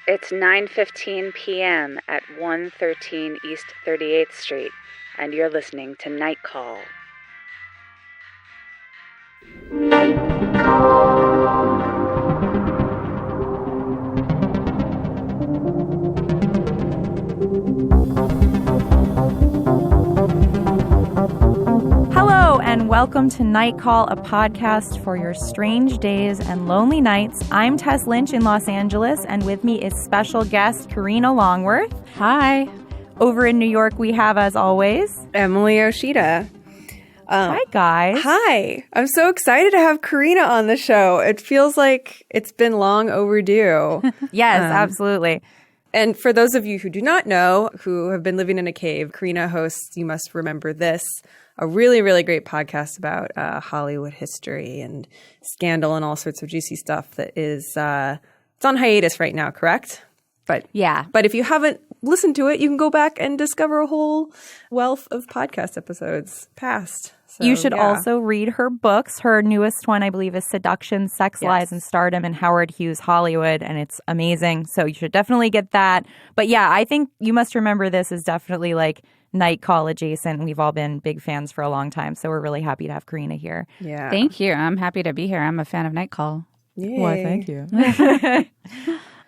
It's 9:15 p.m. at 113 East 38th Street, and you're listening to Night Call. Hello, and welcome to Night Call, a podcast for your strange days and lonely nights. I'm Tess Lynch in Los Angeles, and with me is special guest Karina Longworth. Hi. Over in New York, we have, as always, Emily Oshida. Hi, guys. Hi. I'm so excited to have Karina on the show. It feels like it's been long overdue. Yes, absolutely. And for those of you who do not know, who have been living in a cave, Karina hosts You Must Remember This, a really, really great podcast about Hollywood history and scandal and all sorts of juicy stuff that is it's on hiatus right now, correct? But if you haven't listened to it, you can go back and discover a whole wealth of podcast episodes past. So, you should also read her books. Her newest one, I believe, is Seduction, Sex, Lies, and Stardom in Howard Hughes Hollywood, and it's amazing. So you should definitely get that. But yeah, I think You Must Remember This is definitely like Night Call adjacent. We've all been big fans for a long time, so we're really happy to have Karina here. Yeah. Thank you. I'm happy to be here. I'm a fan of Night Call. Yay. Why, thank you.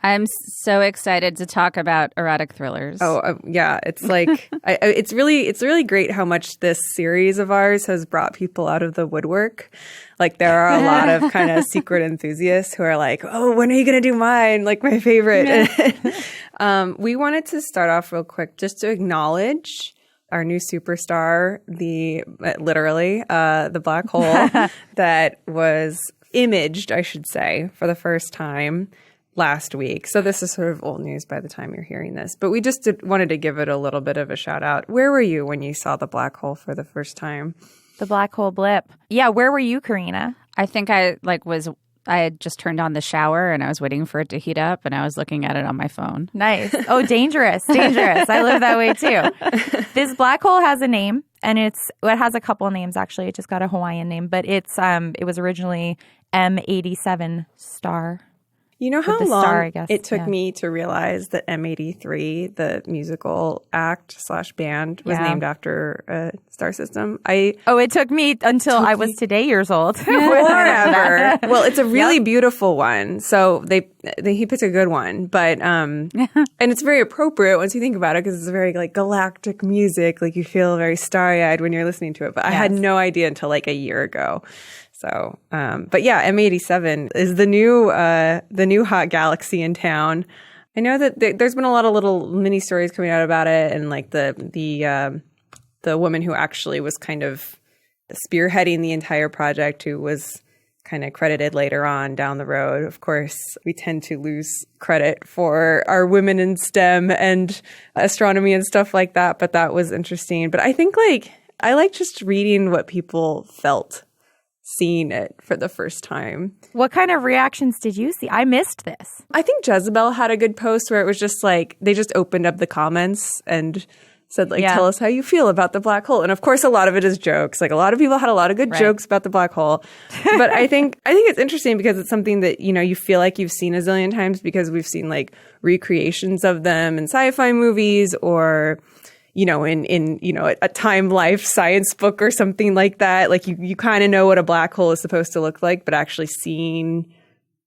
I'm so excited to talk about erotic thrillers. Yeah. It's like it's really great how much this series of ours has brought people out of the woodwork. Like there are a lot of kind of secret enthusiasts who are like, "Oh, when are you going to do mine?" Like my favorite. We wanted to start off real quick just to acknowledge our new superstar, the black hole that was imaged, I should say, for the first time last week. So this is sort of old news by the time you're hearing this. But we just wanted to give it a little bit of a shout out. Where were you when you saw the black hole for the first time? The black hole blip. Yeah, where were you, Karina? I think I had just turned on the shower and I was waiting for it to heat up and I was looking at it on my phone. Nice. Oh, dangerous. I live that way too. This black hole has a name, and it has a couple names actually. It just got a Hawaiian name, but it was originally M87 star. You know how long star, I guess, it took me to realize that M83, the musical act / band, was named after a star system? It took me until I was today years old. Forever. Well, it's a really beautiful one. So he picked a good one, but and it's very appropriate once you think about it because it's very like galactic music. Like you feel very starry-eyed when you're listening to it. But I had no idea until like a year ago. So, but yeah, M87 is the new hot galaxy in town. I know that there's been a lot of little mini stories coming out about it, and like the woman who actually was kind of spearheading the entire project, who was kind of credited later on down the road. Of course, we tend to lose credit for our women in STEM and astronomy and stuff like that, but that was interesting. But I think I like just reading what people felt seeing it for the first time. What kind of reactions did you see? I missed this. I think Jezebel had a good post where it was just like, they just opened up the comments and said tell us how you feel about the black hole. And of course, a lot of it is jokes. Like a lot of people had a lot of good jokes about the black hole. But I think it's interesting because it's something that, you feel like you've seen a zillion times because we've seen like recreations of them in sci-fi movies or in a Time Life science book or something like that. Like you kind of know what a black hole is supposed to look like, but actually seeing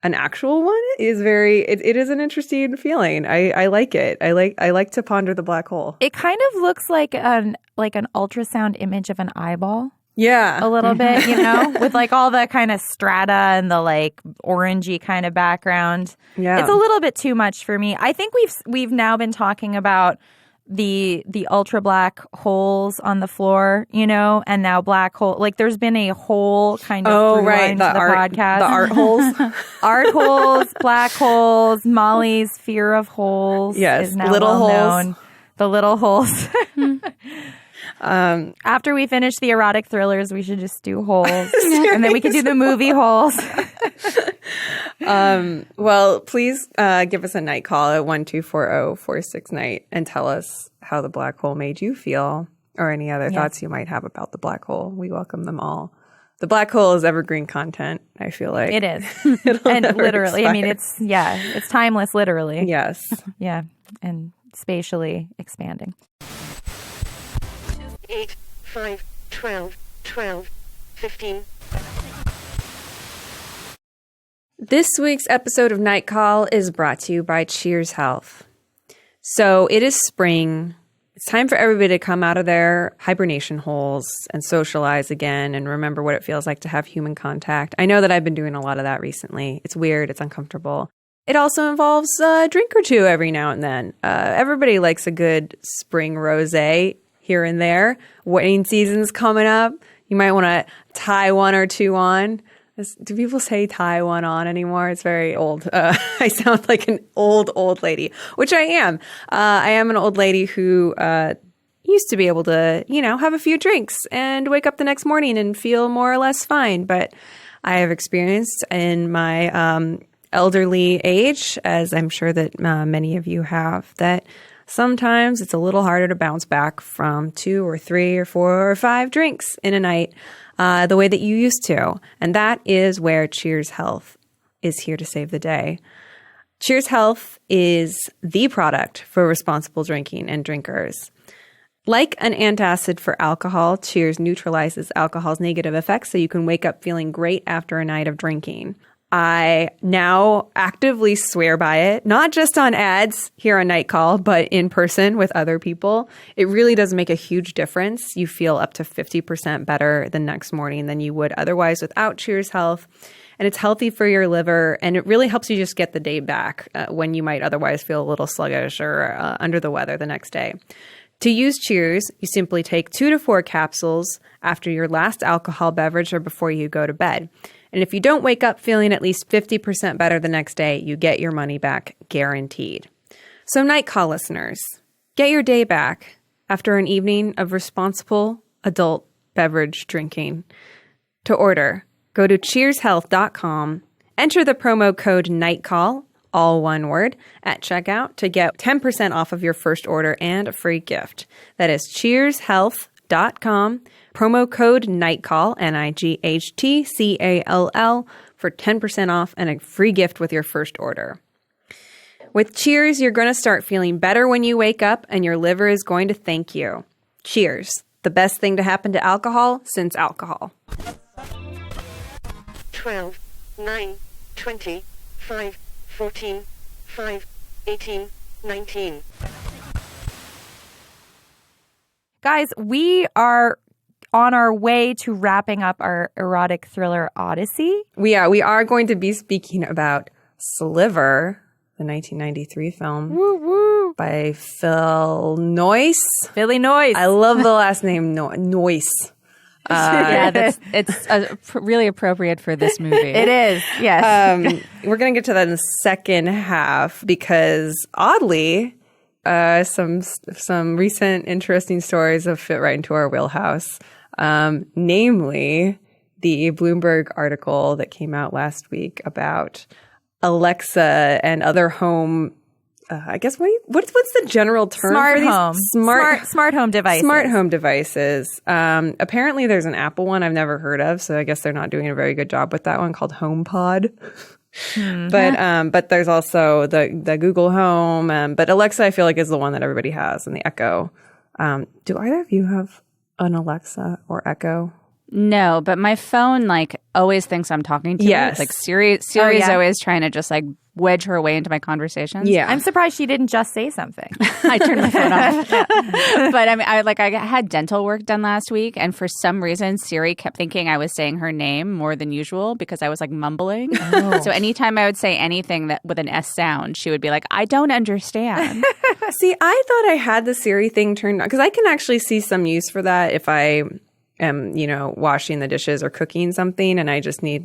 an actual one is it is an interesting feeling. I like it. I like to ponder the black hole. It kind of looks like an ultrasound image of an eyeball. Yeah. A little bit, with like all the kind of strata and the like orangey kind of background. Yeah. It's a little bit too much for me. I think we've now been talking about the ultra black holes on the floor, and now black hole. Like there's been a whole kind of podcast. The art holes. Art holes, black holes, Molly's fear of holes is now little well holes. known. The little holes. After we finish the erotic thrillers, we should just do holes. And then we could do the movie holes. Well, please give us a night call at 1-240-46-NIGHT and tell us how the black hole made you feel or any other thoughts you might have about the black hole. We welcome them all. The black hole is evergreen content, I feel like. It is. And literally, I mean, it's timeless, literally. Yes. Yeah, and spatially expanding. 2, 8, 5, 12, 12, 15. This week's episode of Night Call is brought to you by Cheers Health. So it is spring. It's time for everybody to come out of their hibernation holes and socialize again and remember what it feels like to have human contact. I know that I've been doing a lot of that recently. It's weird. It's uncomfortable. It also involves a drink or two every now and then. Everybody likes a good spring rosé here and there. Wedding season's coming up. You might want to tie one or two on. Do people say tie one on anymore? It's very old. I sound like an old lady, which I am. I am an old lady who used to be able to, have a few drinks and wake up the next morning and feel more or less fine. But I have experienced in my elderly age, as I'm sure that many of you have, that sometimes it's a little harder to bounce back from 2 or 3 or 4 or 5 drinks in a night the way that you used to. And that is where Cheers Health is here to save the day. Cheers Health is the product for responsible drinking and drinkers. Like an antacid for alcohol, Cheers neutralizes alcohol's negative effects so you can wake up feeling great after a night of drinking. I now actively swear by it, not just on ads here on Night Call, but in person with other people. It really does make a huge difference. You feel up to 50% better the next morning than you would otherwise without Cheers Health. And it's healthy for your liver, and it really helps you just get the day back when you might otherwise feel a little sluggish or under the weather the next day. To use Cheers, you simply take 2 to 4 capsules after your last alcohol beverage or before you go to bed. And if you don't wake up feeling at least 50% better the next day, you get your money back guaranteed. So Night Call listeners, get your day back after an evening of responsible adult beverage drinking. To order, go to cheershealth.com, enter the promo code NIGHTCALL, all one word, at checkout to get 10% off of your first order and a free gift. That is cheershealth.com. Promo code NIGHTCALL, NIGHTCALL, for 10% off and a free gift with your first order. With Cheers, you're going to start feeling better when you wake up, and your liver is going to thank you. Cheers, the best thing to happen to alcohol since alcohol. 12, 9, 20, 5, 14, 5, 18, 19. Guys, we are on our way to wrapping up our erotic thriller Odyssey. We are going to be speaking about Sliver, the 1993 film by Phil Noyce. Philly Noyce. I love the last name Noyce. It's really appropriate for this movie. It is, yes. We're going to get to that in the second half because, oddly, some recent interesting stories have fit right into our wheelhouse. Namely, the Bloomberg article that came out last week about Alexa and other home. I guess what's the general term smart for these? Home. Smart home devices. Smart home devices. Apparently, there's an Apple one I've never heard of, so I guess they're not doing a very good job with that one called HomePod. But there's also the Google Home. But Alexa, I feel like, is the one that everybody has, and the Echo. Do either of you have an Alexa or Echo? No, but my phone always thinks I'm talking to yes. it. Siri's always trying to just wedge her way into my conversations. Yeah. I'm surprised she didn't just say something. I turned my phone off. But I mean, I had dental work done last week, and for some reason, Siri kept thinking I was saying her name more than usual because I was mumbling. Oh. So anytime I would say anything that with an S sound, she would be like, "I don't understand." See, I thought I had the Siri thing turned on because I can actually see some use for that if I am, washing the dishes or cooking something, and I just need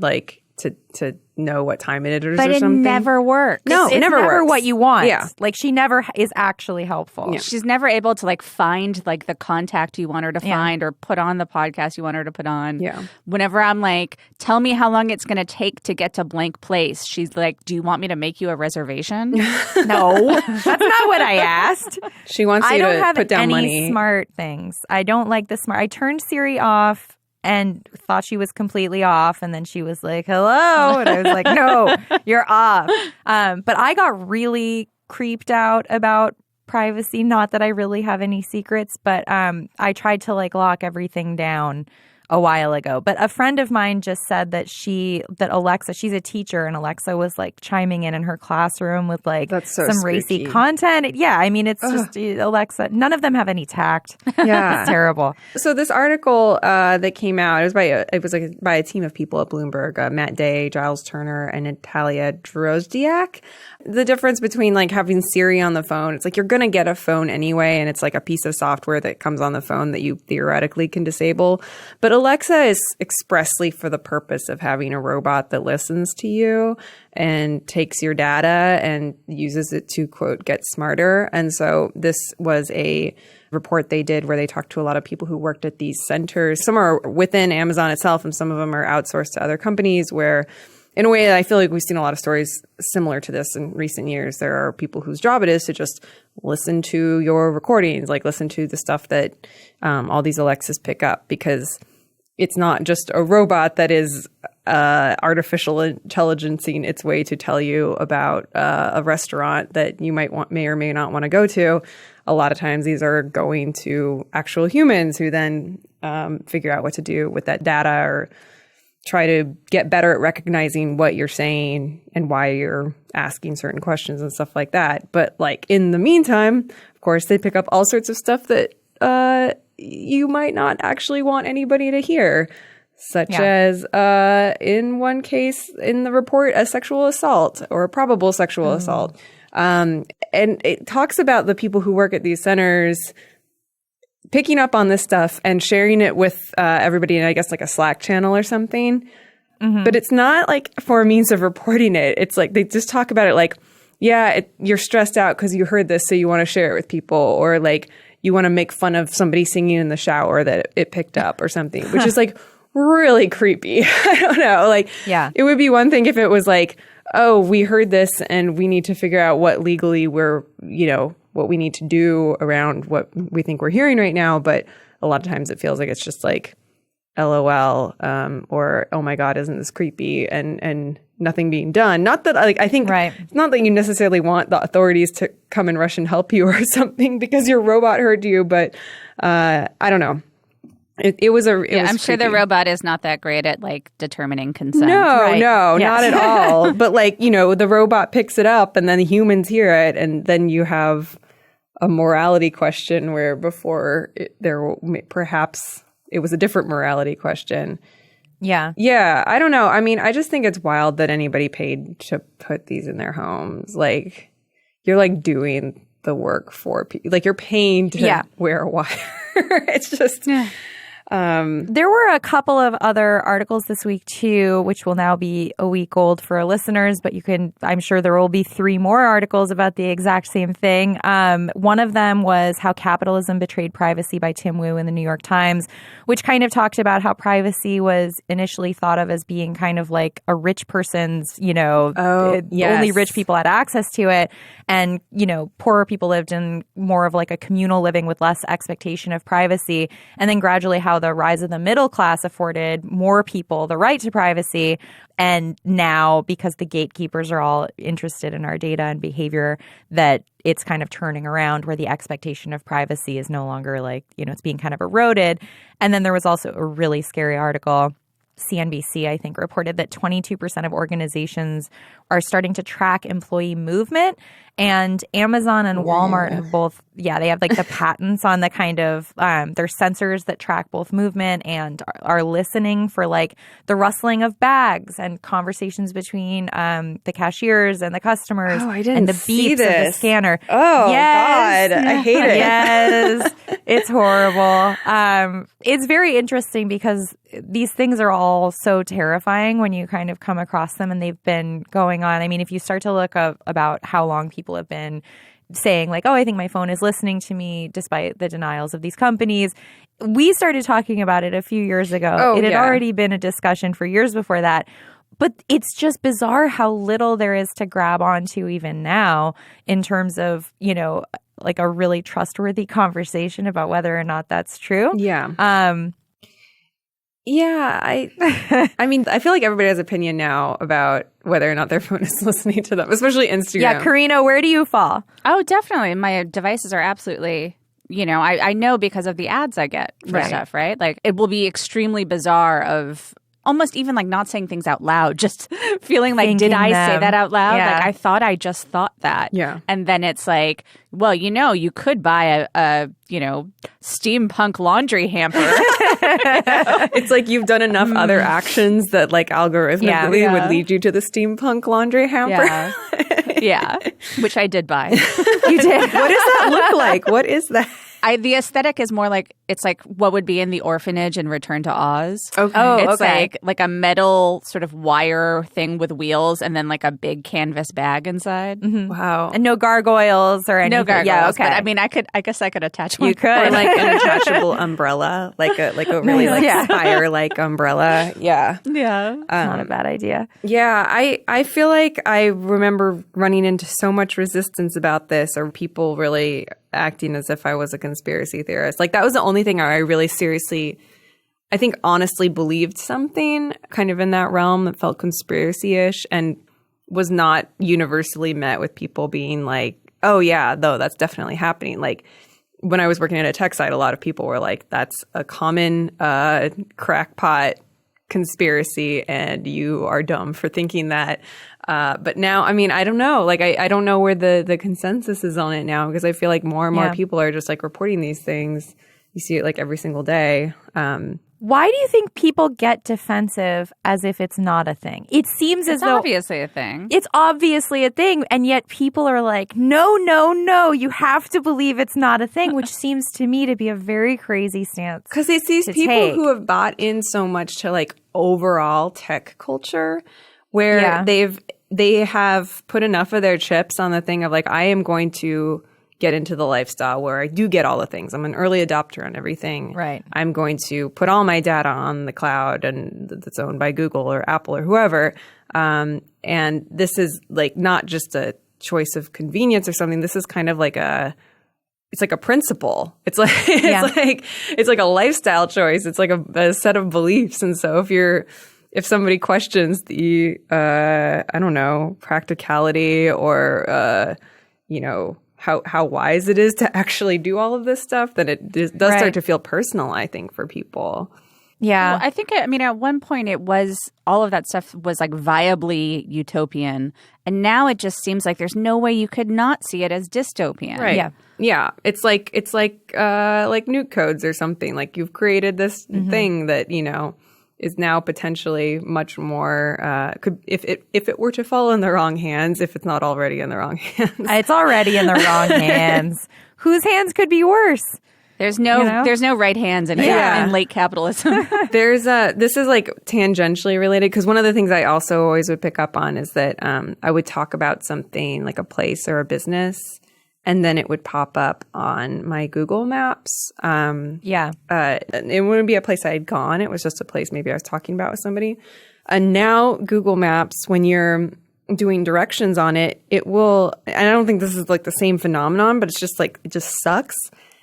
to know what time it is but or something. But it never works. No, it's it never works. What you want. Yeah. She never is actually helpful. Yeah. She's never able to find the contact you want her to find or put on the podcast you want her to put on. Yeah. Whenever I'm tell me how long it's going to take to get to blank place, she's like, do you want me to make you a reservation? No, that's not what I asked. She wants you to put down money. I don't have any smart things. I don't like the smart. I turned Siri off and thought she was completely off. And then she was like, hello. And I was like, no, you're off. But I got really creeped out about privacy. Not that I really have any secrets, but I tried to like lock everything down a while ago. But a friend of mine just said that Alexa, she's a teacher, and Alexa was like chiming in her classroom with like some racy content. Yeah, I mean, it's just Alexa. None of them have any tact. Yeah, it's terrible. So this article that came out, it was by a team of people at Bloomberg, Matt Day, Giles Turner, and Natalia Drozdiak. The difference between like having Siri on the phone, it's like you're going to get a phone anyway, and it's like a piece of software that comes on the phone that you theoretically can disable. But Alexa is expressly for the purpose of having a robot that listens to you and takes your data and uses it to, quote, get smarter. And so this was a report they did where they talked to a lot of people who worked at these centers. Some are within Amazon itself, and some of them are outsourced to other companies where, in a way, I feel like we've seen a lot of stories similar to this in recent years. There are people whose job it is to just listen to your recordings, like listen to the stuff that all these Alexas pick up, because it's not just a robot that is artificial intelligencing its way to tell you about a restaurant that you may or may not want to go to. A lot of times these are going to actual humans who then figure out what to do with that data or try to get better at recognizing what you're saying and why you're asking certain questions and stuff like that. But like in the meantime, of course, they pick up all sorts of stuff that you might not actually want anybody to hear, such as in one case in the report, a sexual assault or a probable sexual assault. And it talks about the people who work at these centers picking up on this stuff and sharing it with everybody in, I guess, like a Slack channel or something. Mm-hmm. But it's not like for a means of reporting it. It's like they just talk about it like, you're stressed out because you heard this, so you want to share it with people, or like you want to make fun of somebody singing in the shower that it picked up or something, which is like really creepy. I don't know. Like, it would be one thing if it was like, oh, we heard this and we need to figure out what legally what we need to do around what we think we're hearing right now. But a lot of times it feels like it's just like, LOL, or, oh my God, isn't this creepy? And nothing being done. Not that I think it's not that you necessarily want the authorities to come and rush and help you or something because your robot heard you, but I don't know. It was I'm creepy. Sure the robot is not that great at like determining consent. No, not at all. But like, the robot picks it up and then the humans hear it, and then you have a morality question where before perhaps it was a different morality question. Yeah. Yeah. I don't know. I mean, I just think it's wild that anybody paid to put these in their homes. Like, you're like doing the work for people. Like, you're paying to wear a wire. It's just... There were a couple of other articles this week too, which will now be a week old for our listeners, but I'm sure there will be 3 more articles about the exact same thing. One of them was How Capitalism Betrayed Privacy by Tim Wu in the New York Times, which kind of talked about how privacy was initially thought of as being kind of like a rich person's, only rich people had access to it. And, poorer people lived in more of like a communal living with less expectation of privacy. And then gradually how the rise of the middle class afforded more people the right to privacy. And now, because the gatekeepers are all interested in our data and behavior, that it's kind of turning around where the expectation of privacy is no longer like, it's being kind of eroded. And then there was also a really scary article. CNBC, I think, reported that 22% of organizations are starting to track employee movement. And Amazon and Walmart have both, they have like the patents on the kind of, their sensors that track both movement and are listening for like the rustling of bags and conversations between the cashiers and the customers and the beeps of the scanner. Oh, God. I hate it. Yes. It's horrible. It's very interesting because these things are all so terrifying when you kind of come across them, and they've been going on. I mean, if you start to look up about how long people have been saying like, oh, I think my phone is listening to me despite the denials of these companies. We started talking about it a few years ago. It had already been a discussion for years before that. But it's just bizarre how little there is to grab onto even now in terms of, like a really trustworthy conversation about whether or not that's true. Yeah. Yeah, I mean, I feel like everybody has opinion now about whether or not their phone is listening to them, especially Instagram. Yeah, Karina, where do you fall? Oh, definitely. My devices are absolutely, I know because of the ads I get for stuff, right? Like it will be extremely bizarre of almost even like not saying things out loud, just feeling like, Thinking did I say them. that out loud? Yeah. Like I thought I just thought that. Yeah. And then it's like, well, you could buy a steampunk laundry hamper. It's like you've done enough other actions that like algorithmically would lead you to the steampunk laundry hamper. Yeah. Yeah. Which I did buy. You did. What does that look like? What is that? The aesthetic is more like it's like what would be in the orphanage in Return to Oz. Okay. Oh, It's like a metal sort of wire thing with wheels and then like a big canvas bag inside. Wow. And no gargoyles or anything. No gargoyles. Yeah, okay. But I mean, I guess I could attach one. You could. Or like an attachable umbrella, like a really like spire like umbrella. Yeah. Yeah. Not a bad idea. Yeah, I feel like I remember running into so much resistance about this, or people really acting as if I was a conspiracy theorist. Like that was the only thing I really seriously, I think honestly believed something kind of in that realm that felt conspiracy-ish and was not universally met with people being like, oh yeah, though that's definitely happening. Like when I was working at a tech site, a lot of people were like, that's a common crackpot conspiracy and you are dumb for thinking that. But now, I mean, I don't know. Like, I don't know where the consensus is on it now because I feel like more and more people are just like reporting these things. You see it like every single day. Why do you think people get defensive as if it's not a thing? It seems as though obviously a thing. it's obviously a thing, and yet people are like, no, you have to believe it's not a thing, which seems to me to be a very crazy stance. Because it's these people take. who have bought in so much to like overall tech culture where they have put enough of their chips on the thing of like, I am going to get into the lifestyle where I do get all the things. I'm an early adopter on everything. Right. I'm going to put all my data on the cloud and that's owned by Google or Apple or whoever. And this is like not just a choice of convenience or something. This is kind of like it's like a principle. It's like it's like a lifestyle choice. It's like a set of beliefs. And so if somebody questions the I don't know, practicality or how wise it is to actually do all of this stuff, then it does start to feel personal, I think, for people. Yeah. Well, I think, at one point it was, all of that stuff was like viably utopian. And now it just seems like there's no way you could not see it as dystopian. Right. Yeah. Yeah. It's like nuke codes or something. Like you've created this thing that, is now potentially much more could if it were to fall in the wrong hands, if it's not already in the wrong hands. It's already in the wrong hands. Whose hands could be worse? There's no right hands in late capitalism. This is like tangentially related because one of the things I also always would pick up on is that I would talk about something like a place or a business, and then it would pop up on my Google Maps. It wouldn't be a place I had gone. It was just a place maybe I was talking about with somebody. And now Google Maps, when you're doing directions on it, it will, and I don't think this is like the same phenomenon, but it's just like, it just sucks.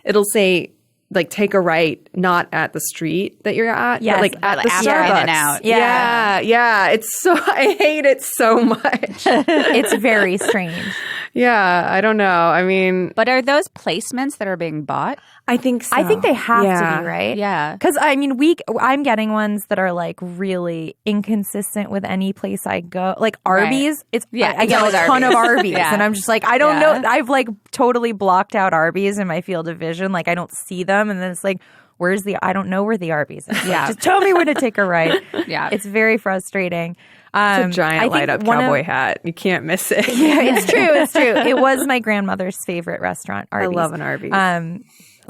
It'll say, like, take a right, not at the street that you're at, but like at the Starbucks. In and out. Yeah. It's so, I hate it so much. It's very strange. Yeah, I don't know. I mean, But are those placements that are being bought? I think so. I think they have to be, right? Yeah. Because, I mean, I'm getting ones that are, like, really inconsistent with any place I go. Like, Arby's. Right. I get a ton of Arby's. Yeah. And I'm just like, I don't know. I've, like, totally blocked out Arby's in my field of vision. Like, I don't see them. And then it's like, I don't know where the Arby's is. Yeah. Just tell me when to take a right. Yeah. It's very frustrating. It's a giant light-up cowboy hat. You can't miss it. Yeah, it's true. It was my grandmother's favorite restaurant, Arby's. I love an Arby's.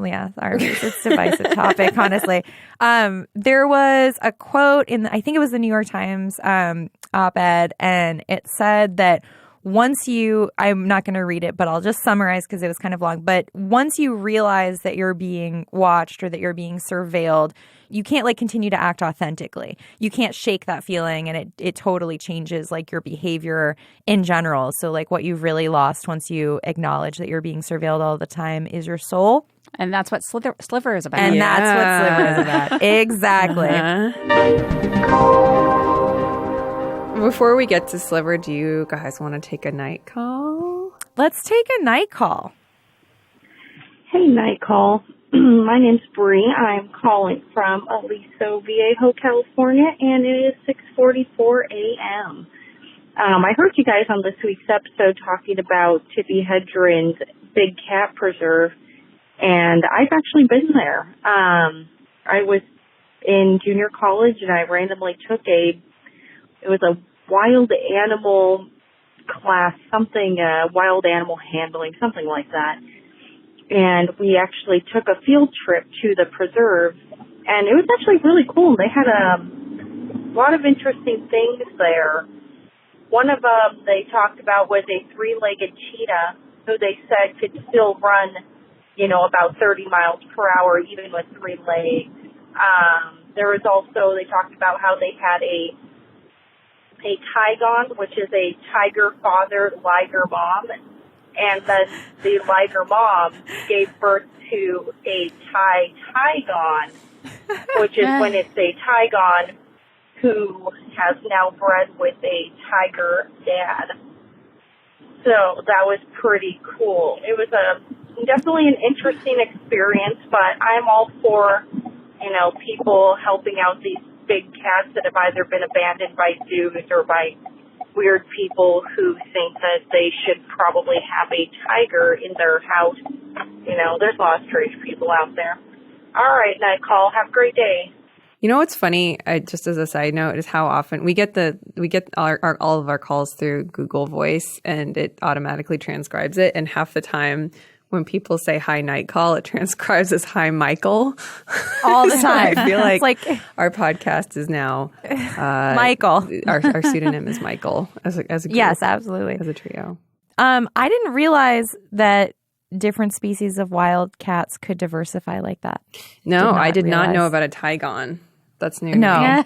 Yeah, Arby's. It's a divisive topic, honestly. There was a quote I think it was the New York Times op-ed, and it said that I'm not going to read it, but I'll just summarize because it was kind of long. But once you realize that you're being watched or that you're being surveilled, you can't like continue to act authentically. You can't shake that feeling, and it totally changes like your behavior in general. So like what you've really lost once you acknowledge that you're being surveilled all the time is your soul. And that's what Sliver is about. And that's what Sliver is about. Exactly. Before we get to Sliver, do you guys want to take a night call? Let's take a night call. Hey, night call. My name's Bree. I'm calling from Aliso Viejo, California, and it is 6:44 a.m. I heard you guys on this week's episode talking about Tippi Hedren's Big Cat Preserve, and I've actually been there. I was in junior college, and I randomly took it was a wild animal class, something, wild animal handling, something like that. And we actually took a field trip to the preserve, and it was actually really cool. They had a lot of interesting things there. One of them they talked about was a 3-legged cheetah who they said could still run, about 30 miles per hour, even with 3 legs. There was also, they talked about how they had a tigon, which is a tiger-fathered liger mom, and then the liger mom gave birth to a tigon, which is when it's a tigon who has now bred with a tiger dad. So that was pretty cool. It was definitely an interesting experience, but I'm all for, people helping out these big cats that have either been abandoned by zoos or by weird people who think that they should probably have a tiger in their house. There's a lot of strange people out there. All right, night call. Have a great day. You know what's funny? Just as a side note, is how often we get all of our calls through Google Voice, and it automatically transcribes it. And half the time, when people say "Hi, night call," it transcribes as "Hi, Michael." All the time. I feel like our podcast is now Michael. Our pseudonym is Michael as a group, yes, absolutely, as a trio. I didn't realize that different species of wild cats could diversify like that. No, I did not know about a tigon. That's new. No.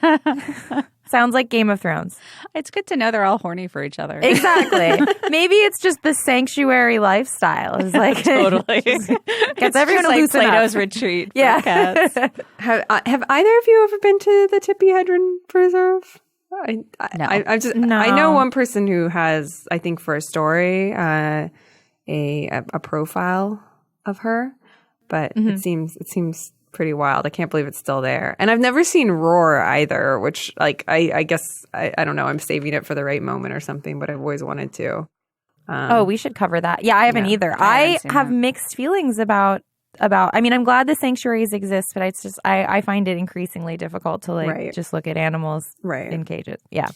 Sounds like Game of Thrones. It's good to know they're all horny for each other. Exactly. Either it's just the sanctuary lifestyle. It's like totally gets everyone to loosen Plato's up. retreat. For cats. Have either of you ever been to the Tippi Hedren Preserve? No. I know one person who has, I think, for a story, a profile of her, but it seems pretty wild. I can't believe it's still there. And I've never seen Roar either, which I guess I don't know, I'm saving it for the right moment or something, but I've always wanted to. We should cover that. Yeah, I haven't either. I have mixed feelings about I'm glad the sanctuaries exist, but it's just I find it increasingly difficult to just look at animals in cages. Yeah.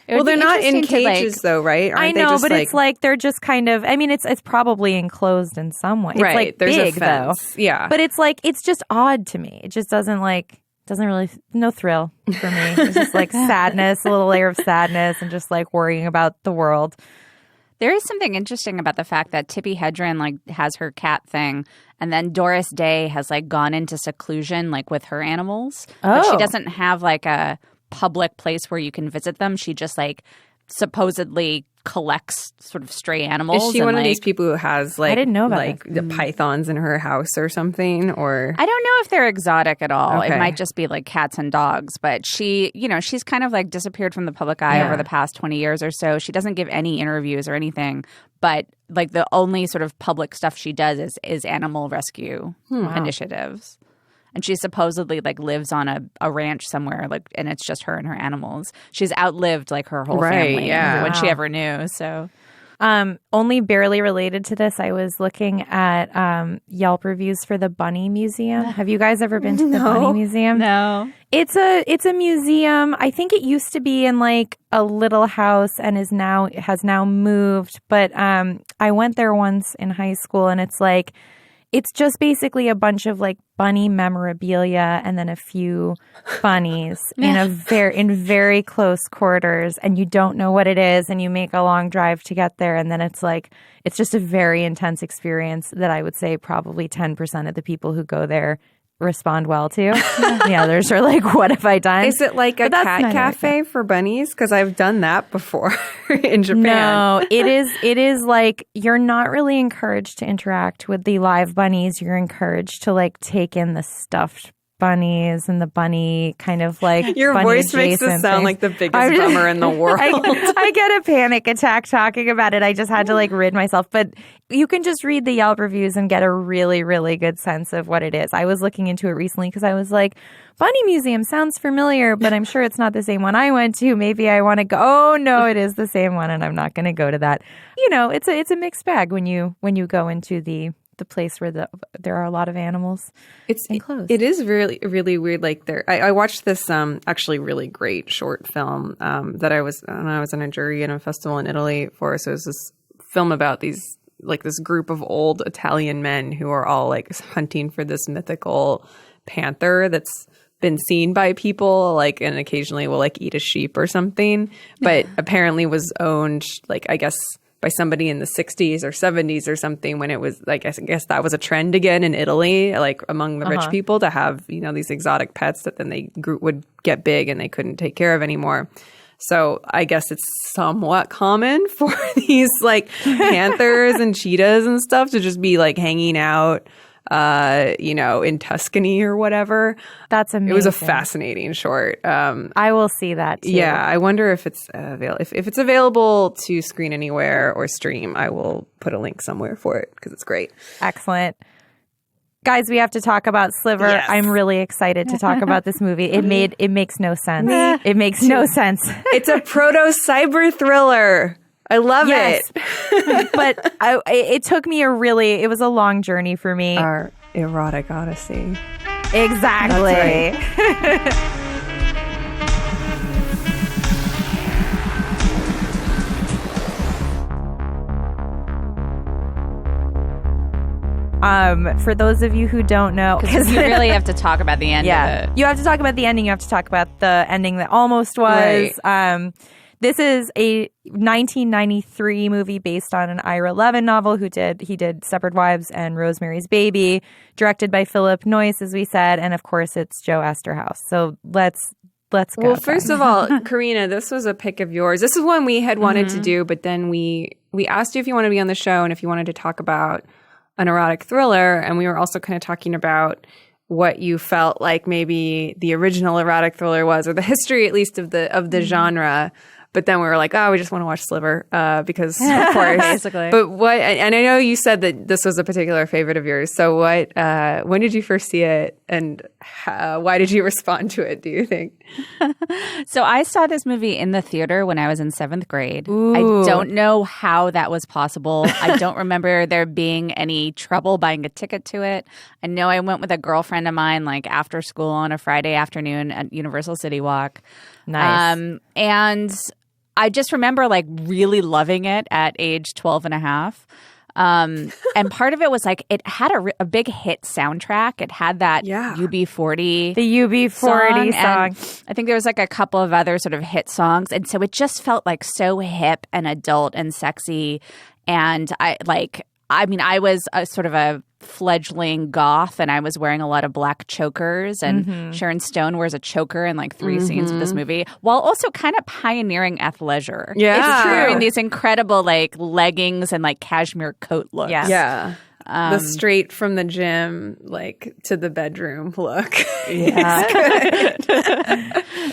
Well, they're not in cages though, right? I know, but it's like they're just kind of. it's probably enclosed in some way. It's like there's big a fence. though. Yeah, but it's just odd to me. It just doesn't really no thrill for me. It's just like sadness, a little layer of sadness, and just like worrying about the world. There is something interesting about the fact that Tippi Hedren has her cat thing, and then Doris Day has gone into seclusion with her animals. But she doesn't have a public place where you can visit them. She just supposedly collects sort of stray animals. Is she one of these people who has I didn't know about the pythons in her house or something? Or I don't know if they're exotic at all. Okay. It might just be cats and dogs. But she, she's kind of disappeared from the public eye over the past 20 years or so. She doesn't give any interviews or anything. But the only sort of public stuff she does is animal rescue initiatives. And she supposedly lives on a ranch somewhere, and it's just her and her animals. She's outlived her whole family when she ever knew. So, only barely related to this, I was looking at Yelp reviews for the Bunny Museum. Have you guys ever been to the Bunny Museum? No. It's a museum. I think it used to be in a little house and has now moved. But I went there once in high school, and it's It's just basically a bunch of like bunny memorabilia and then a few bunnies in very close quarters, and you don't know what it is, and you make a long drive to get there, and then it's just a very intense experience that I would say probably 10% of the people who go there respond well to. The others are like, what have I done? Is it like a cat cafe for bunnies? Because I've done that before in Japan. No, it is like you're not really encouraged to interact with the live bunnies. You're encouraged to like take in the stuffed bunnies and the bunny kind of like your voice makes it sound like the biggest bummer in the world. I get a panic attack talking about it. I just had to like rid myself. But you can just read the Yelp reviews and get a really, really good sense of what it is. I was looking into it recently because I was like, Bunny Museum sounds familiar, but I'm sure it's not the same one I went to. Maybe I want to go. Oh no, it is the same one, and I'm not going to go to that. You know, it's a mixed bag when you go into the place where there are a lot of animals. It's enclosed. It is really, really weird. Like I watched this actually really great short film that I was in a jury in a festival in Italy for. So it was this film about this group of old Italian men who are all like hunting for this mythical panther that's been seen by people, like, and occasionally will like eat a sheep or something, but apparently was owned, like, I guess, by somebody in the 60s or 70s or something, when it was like, I guess that was a trend again in Italy, like among the rich people, to have, you know, these exotic pets that then they would get big and they couldn't take care of anymore. So I guess it's somewhat common for these like panthers and cheetahs and stuff to just be like hanging out, you know, in Tuscany or whatever. That's amazing. It was a fascinating short. I will see that too. Yeah, I wonder if it's if it's available to screen anywhere or stream. I will put a link somewhere for it because it's great. Excellent. Guys, we have to talk about Sliver. Yes. I'm really excited to talk about this movie. It makes no sense. It makes no sense. It's a proto-cyber thriller. I love it. But it took me it was a long journey for me. Our erotic odyssey. Exactly. For those of you who don't know, because you really have to talk about the end of it. You have to talk about the ending. You have to talk about the ending that almost was. Right. This is a 1993 movie based on an Ira Levin novel. He did Separate Wives and Rosemary's Baby, directed by Philip Noyce, as we said, and of course it's Joe Esterhaus. So let's go. Well, first of all, Karina, this was a pick of yours. This is one we had wanted to do, but then we asked you if you wanted to be on the show and if you wanted to talk about an erotic thriller, and we were also kind of talking about what you felt like maybe the original erotic thriller was, or the history at least of the genre. But then we were like, we just want to watch Sliver because, of course. Basically. But and I know you said that this was a particular favorite of yours. So when did you first see it, and why did you respond to it, do you think? So I saw this movie in the theater when I was in 7th grade. Ooh. I don't know how that was possible. I don't remember there being any trouble buying a ticket to it. I know I went with a girlfriend of mine like after school on a Friday afternoon at Universal City Walk. Nice. And I just remember like really loving it at age 12 and a half. And part of it was like it had a big hit soundtrack. It had that UB40. The UB40 song. I think there was like a couple of other sort of hit songs. And so it just felt like so hip and adult and sexy. And I was a sort of a fledgling goth, and I was wearing a lot of black chokers, and Sharon Stone wears a choker in like 3 scenes of this movie, while also kind of pioneering athleisure. Yeah. It's true. Wearing these incredible like leggings and like cashmere coat looks. Yeah. The straight from the gym, like to the bedroom look. Yeah.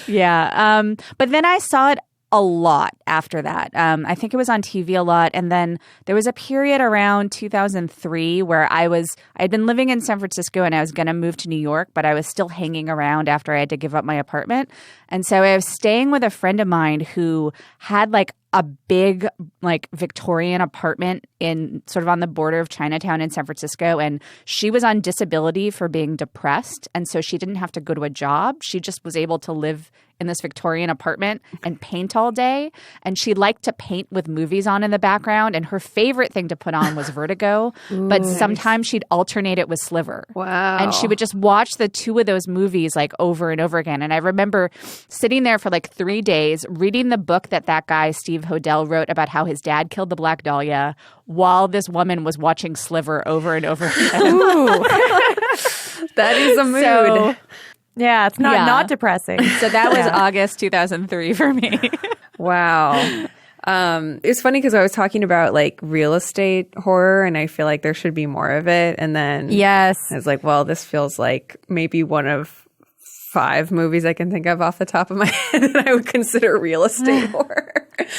Yeah. But then I saw it a lot after that. I think it was on TV a lot. And then there was a period around 2003 where I had been living in San Francisco and I was going to move to New York, but I was still hanging around after I had to give up my apartment. And so I was staying with a friend of mine who had like a big like Victorian apartment in sort of on the border of Chinatown in San Francisco. And she was on disability for being depressed. And so she didn't have to go to a job. She just was able to live in this Victorian apartment and paint all day. And she liked to paint with movies on in the background. And her favorite thing to put on was Vertigo. But sometimes she'd alternate it with Sliver. Wow. And she would just watch the two of those movies like over and over again. And I remember sitting there for like 3 days reading the book that guy, Steve Hodel, wrote about how his dad killed the Black Dahlia while this woman was watching Sliver over and over again. That is a mood. So, yeah, it's not depressing. So that was August 2003 for me. Wow. It's funny because I was talking about like real estate horror, and I feel like there should be more of it. And then yes, I was like, well, this feels like maybe one of 5 movies I can think of off the top of my head that I would consider real estate horror.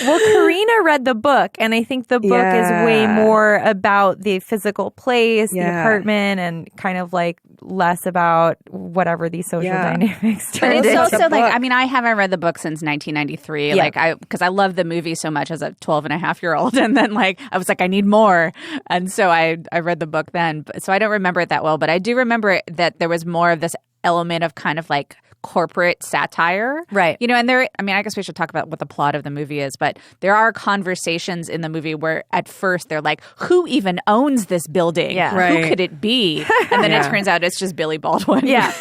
Well, Karina read the book, and I think the book is way more about the physical place, the apartment, and kind of like less about whatever these social dynamics But turned it's into. also like, I mean, I haven't read the book since 1993, because I love the movie so much as a 12-and-a-half-year-old, and then like I was like, I need more, and so I read the book then. So I don't remember it that well, but I do remember that there was more of this element of kind of like corporate satire. Right. You know, and I guess we should talk about what the plot of the movie is, but there are conversations in the movie where at first they're like, who even owns this building? Yeah. Right. Who could it be? And then it turns out it's just Billy Baldwin. Yeah.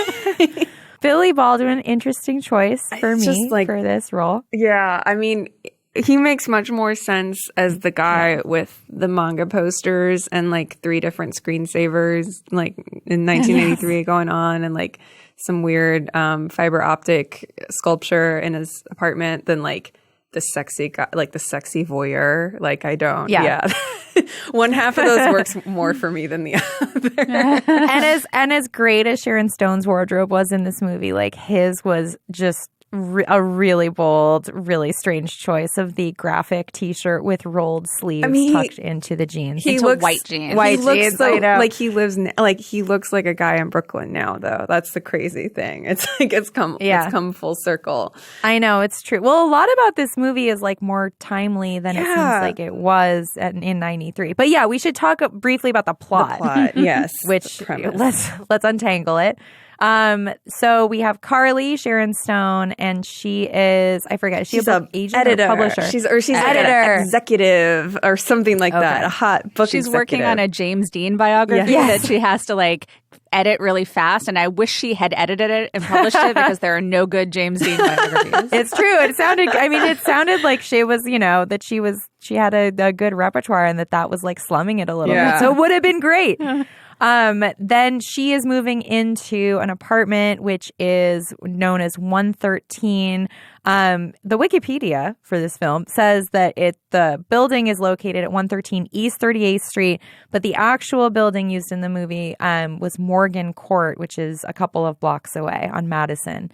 Billy Baldwin, interesting choice for me for this role. Yeah. I mean, he makes much more sense as the guy with the manga posters and like 3 different screensavers, like in 1983 going on, and like some weird fiber optic sculpture in his apartment than like the sexy guy, like the sexy voyeur. Like I don't. Yeah. One half of those works more for me than the other. and as great as Sharon Stone's wardrobe was in this movie, like his was just a really bold, really strange choice of the graphic T-shirt with rolled sleeves tucked into the jeans. He looks white jeans. White jeans. So, I know. like he looks like a guy in Brooklyn now. Though that's the crazy thing. It's like it's come full circle. I know, it's true. Well, a lot about this movie is like more timely than it seems like it was in '93. But yeah, we should talk briefly about the plot. The plot, yes. Which let's untangle it. So we have Carly, Sharon Stone, and she is, I forget, she's a book agent editor. Or publisher? She's editor, executive or something like that. A hot book She's executive. working on a James Dean biography that she has to like edit really fast, and I wish she had edited it and published it because there are no good James Dean biographies. It's true. It sounded like she was, that she had a good repertoire, and that was like slumming it a little bit. So it would have been great. Then she is moving into an apartment which is known as 113. The Wikipedia for this film says that the building is located at 113 East 38th Street, but the actual building used in the movie was Morgan Court, which is a couple of blocks away on Madison.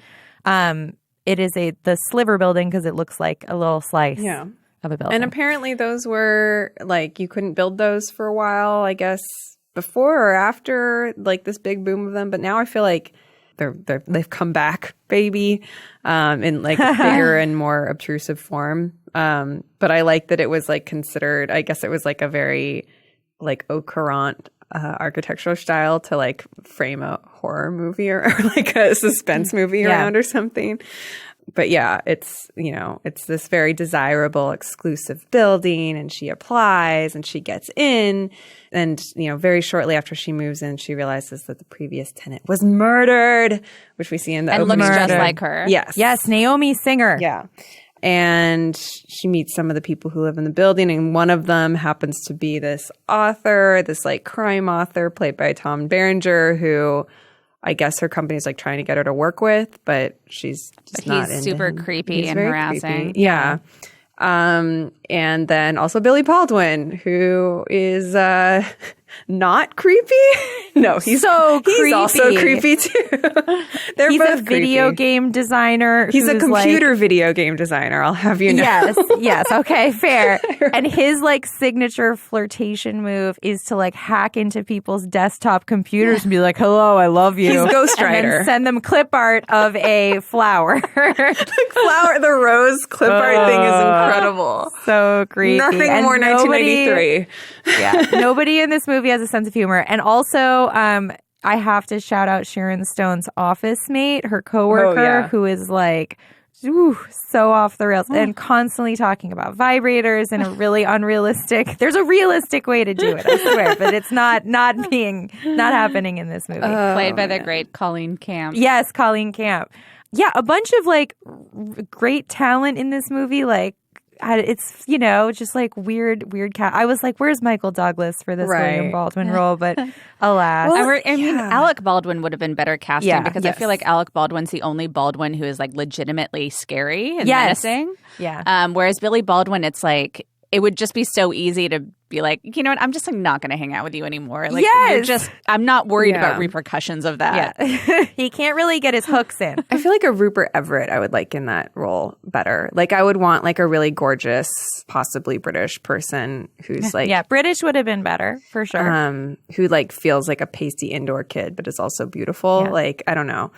It is the Sliver building because it looks like a little slice of a building. And apparently those were like you couldn't build those for a while, I guess. Before or after like this big boom of them, but now I feel like they've come back, baby, in like bigger and more obtrusive form. But I like that it was like considered. I guess it was like a very like au courant architectural style to like frame a horror movie or like a suspense movie around or something. But yeah, it's this very desirable, exclusive building, and she applies and she gets in. And, very shortly after she moves in, she realizes that the previous tenant was murdered, which we see in the and opening. looks just like her. Yes, Naomi Singer. Yeah. And she meets some of the people who live in the building, and one of them happens to be this author, this like crime author played by Tom Berenger, who I guess her company is like trying to get her to work with, but she's just not into super him. creepy He's and very harassing. creepy. Yeah. And then also Billy Baldwin, who is not creepy. No, he's also creepy too. They're he's both a video creepy. Game designer. He's a computer video game designer. I'll have you know. Yes. Okay, fair. And his like signature flirtation move is to like hack into people's desktop computers and be like, "Hello, I love you." He's Ghost Rider. And then send them clip art of a flower. The rose clip art thing is incredible. So creepy. Nothing and more 1983. Nobody in this movie has a sense of humor. And also, I have to shout out Sharon Stone's office mate, her coworker, who is like so off the rails and constantly talking about vibrators in a really unrealistic. There's a realistic way to do it, I swear, but it's not happening in this movie. Played by the great Colleen Camp. Yes, Colleen Camp. Yeah, a bunch of like great talent in this movie. Like it's just like weird cat. I was like, where's Michael Douglas for this William Baldwin role? But alas, I mean, Alec Baldwin would have been better casting because I feel like Alec Baldwin's the only Baldwin who is like legitimately scary and menacing. Yeah. Whereas Billy Baldwin, it's like it would just be so easy to be like, you know what, I'm just like not going to hang out with you anymore. Like, I'm not worried about repercussions of that. Yeah. He can't really get his hooks in. I feel like a Rupert Everett I would like in that role better. Like I would want like a really gorgeous, possibly British person who's like... Yeah, British would have been better, for sure. Who like feels like a pasty indoor kid, but is also beautiful. Yeah. Like, I don't know.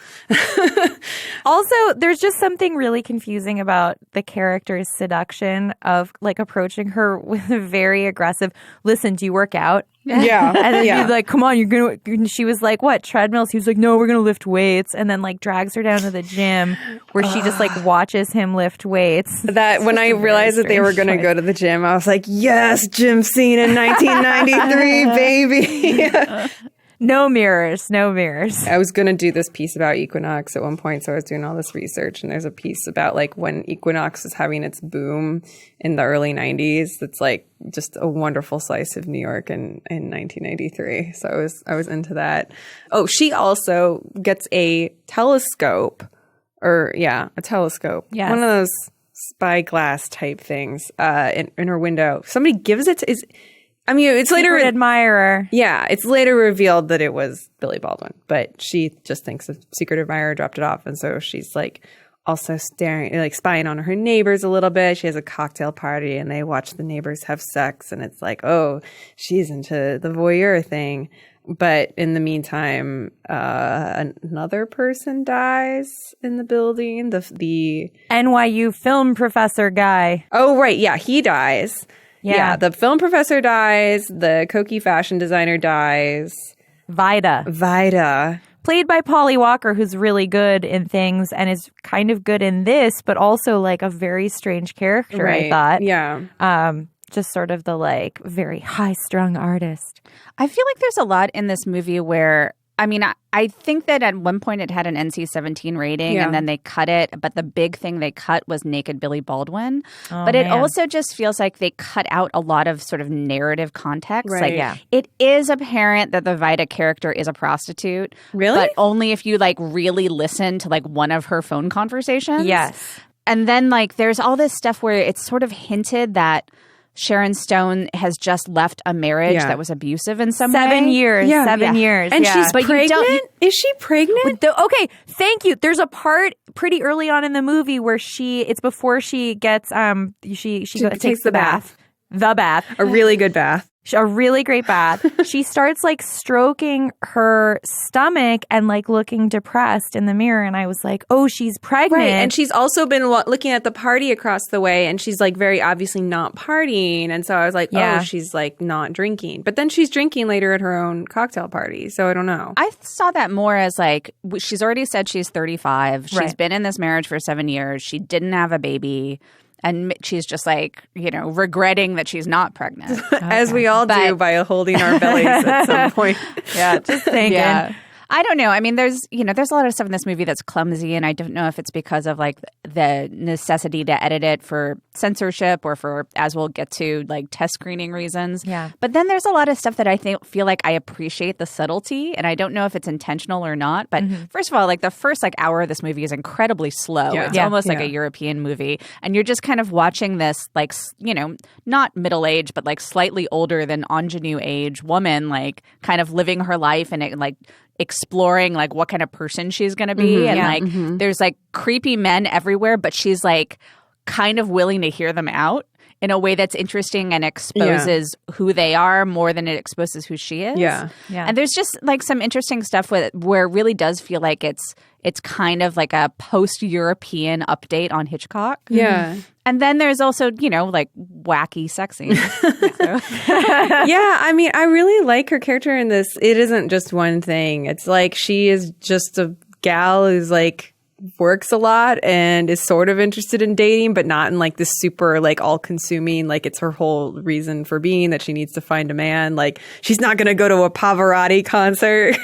Also, there's just something really confusing about the character's seduction of like approaching her with a very aggressive, listen, do you work out? Yeah. And then he's like, come on, you're going to, and she was like, what, treadmills? He was like, no, we're going to lift weights. And then like drags her down to the gym where she just like watches him lift weights. That when I realized that they were going to go to the gym, I was like, yes, gym scene in 1993, baby. No mirrors. I was going to do this piece about Equinox at one point, so I was doing all this research, and there's a piece about like when Equinox was having its boom in the early 90s. That's like just a wonderful slice of New York in 1993. So I was into that. Oh, she also gets a telescope, a telescope. Yes. One of those spyglass type things in her window. Somebody gives it to it's later admirer. Yeah, it's later revealed that it was Billy Baldwin, but she just thinks a secret admirer dropped it off, and so she's like also spying on her neighbors a little bit. She has a cocktail party, and they watch the neighbors have sex, and it's like, oh, she's into the voyeur thing. But in the meantime, another person dies in the building. The NYU film professor guy. Oh, right, yeah, he dies. Yeah, the film professor dies. The Koki fashion designer dies. Vida. Played by Polly Walker, who's really good in things and is kind of good in this, but also like a very strange character, right. I thought. Yeah. Just sort of the like very high-strung artist. I feel like there's a lot in this movie where, I think that at one point it had an NC-17 rating and then they cut it. But the big thing they cut was naked Billy Baldwin. But it also just feels like they cut out a lot of sort of narrative context. Right. Like it is apparent that the Vida character is a prostitute. Really? But only if you like really listen to like one of her phone conversations. Yes. And then like there's all this stuff where it's sort of hinted that Sharon Stone has just left a marriage that was abusive in some way. 7 years. Yeah. 7 years. And she's pregnant? Is she pregnant? Okay, thank you. There's a part pretty early on in the movie where it's before she gets she takes the bath. The bath. A really good bath. A really great bath. She starts like stroking her stomach and like looking depressed in the mirror. And I was like, oh, she's pregnant. Right. And she's also been looking at the party across the way, and she's like very obviously not partying. And so I was like, oh, she's like not drinking. But then she's drinking later at her own cocktail party. So I don't know. I saw that more as like she's already said she's 35. She's been in this marriage for 7 years. She didn't have a baby. And she's just like, regretting that she's not pregnant. As we all do by holding our bellies at some point. Yeah, just thinking. Yeah. I don't know. I mean, there's a lot of stuff in this movie that's clumsy, and I don't know if it's because of like the necessity to edit it for censorship or for, as we'll get to, like test screening reasons. Yeah. But then there's a lot of stuff that I feel like I appreciate the subtlety, and I don't know if it's intentional or not. But first of all, like the first like hour of this movie is incredibly slow. Yeah. It's almost like a European movie, and you're just kind of watching this like not middle aged, but like slightly older than ingenue age woman, like kind of living her life and like exploring like what kind of person she's going to be. And there's like creepy men everywhere, but she's like kind of willing to hear them out in a way that's interesting and exposes who they are more than it exposes who she is. Yeah. And there's just like some interesting stuff where it really does feel like it's kind of like a post-European update on Hitchcock. Yeah. And then there's also, like wacky sex scenes. Yeah, I mean, I really like her character in this. It isn't just one thing. It's like she is just a gal who's like works a lot and is sort of interested in dating, but not in like this super like all consuming, like it's her whole reason for being that she needs to find a man. Like she's not going to go to a Pavarotti concert.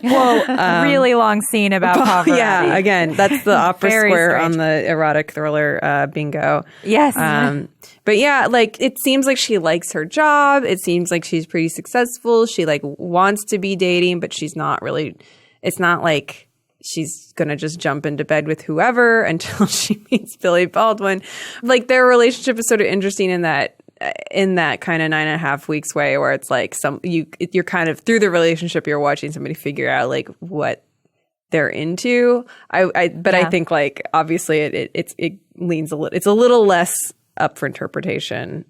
Well, really long scene about Pavarotti. Yeah, again, that's the opera square strange. on the erotic thriller bingo. Yes. But yeah, like it seems like she likes her job. It seems like she's pretty successful. She like wants to be dating, but she's not really. It's not like she's going to just jump into bed with whoever until she meets Billy Baldwin. Like their relationship is sort of interesting in that kind of 9.5 weeks way where it's like you're kind of through the relationship, you're watching somebody figure out like what they're into. I think like obviously it leans it's a little less up for interpretation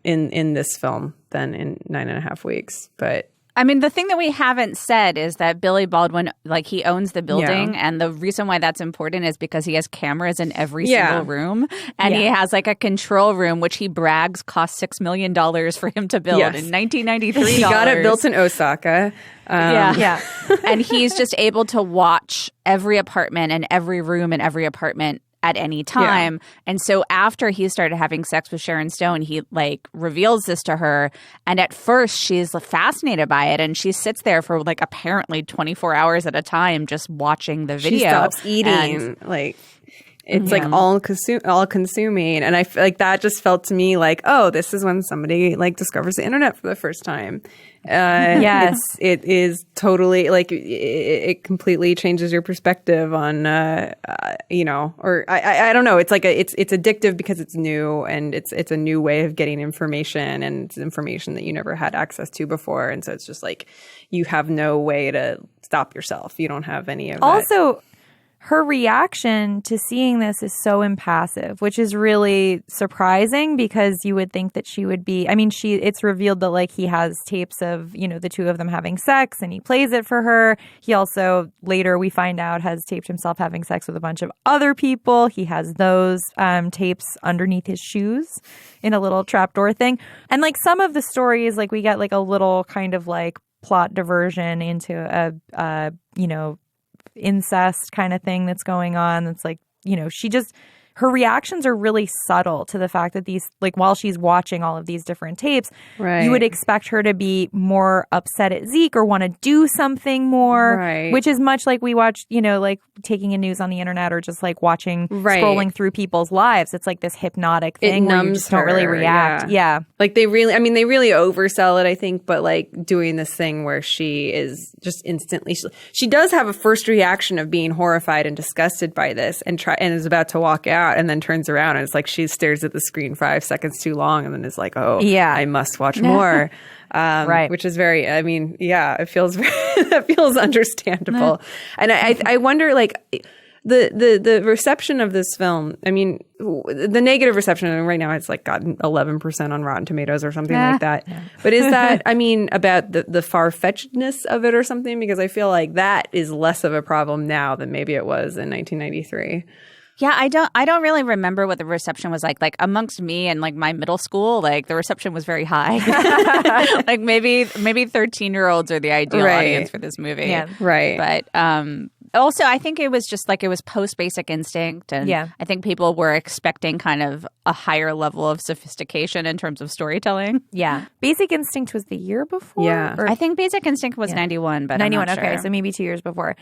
in this film than in 9.5 weeks. But I mean, the thing that we haven't said is that Billy Baldwin, like, he owns the building. Yeah. And the reason why that's important is because he has cameras in every single room. And he has, like, a control room, which he brags cost $6 million for him to build in 1993. He got it built in Osaka. And he's just able to watch every apartment and every room in every apartment at any time. Yeah. And so after he started having sex with Sharon Stone, he like reveals this to her. And at first she's fascinated by it. And she sits there for like apparently 24 hours at a time just watching the video. She stops eating. It's like all consuming. And I feel like that just felt to me like, oh, this is when somebody like discovers the internet for the first time. Yes. It is totally like it completely changes your perspective on, or I don't know. It's like it's addictive because it's new and it's a new way of getting information, and it's information that you never had access to before. And so it's just like you have no way to stop yourself. You don't have any of that. Also, her reaction to seeing this is so impassive, which is really surprising because you would think that she would be, I mean, it's revealed that like he has tapes of, the two of them having sex and he plays it for her. He also later we find out has taped himself having sex with a bunch of other people. He has those tapes underneath his shoes in a little trapdoor thing. And like some of the stories, like we get like a little kind of like plot diversion into a incest kind of thing that's going on. It's like, her reactions are really subtle to the fact that these, like while she's watching all of these different tapes, you would expect her to be more upset at Zeke or want to do something more, which is much like we watch, like taking in news on the internet or just like watching, scrolling through people's lives. It's like this hypnotic thing where you just don't really react. Yeah. Like they really oversell it, I think, but like doing this thing where she is just instantly, she does have a first reaction of being horrified and disgusted by this and is about to walk out. And then turns around and it's like she stares at the screen 5 seconds too long and then is like, oh, I must watch more. Which is very, I mean, it feels that feels understandable. And I wonder, like, the reception of this film, I mean, the negative reception right now, it's like gotten 11% on Rotten Tomatoes or something like that. Yeah. But is that, I mean, about the far-fetchedness of it or something? Because I feel like that is less of a problem now than maybe it was in 1993. Yeah, I don't really remember what the reception was like. Like amongst me and like my middle school, like the reception was very high. Like maybe 13-year-olds are the ideal audience for this movie. Yeah. Right. But also I think it was just like it was post Basic Instinct, and I think people were expecting kind of a higher level of sophistication in terms of storytelling. Yeah. Basic Instinct was the year before? Yeah. I think Basic Instinct was 91, but 91, I'm not sure. Okay, so maybe 2 years before.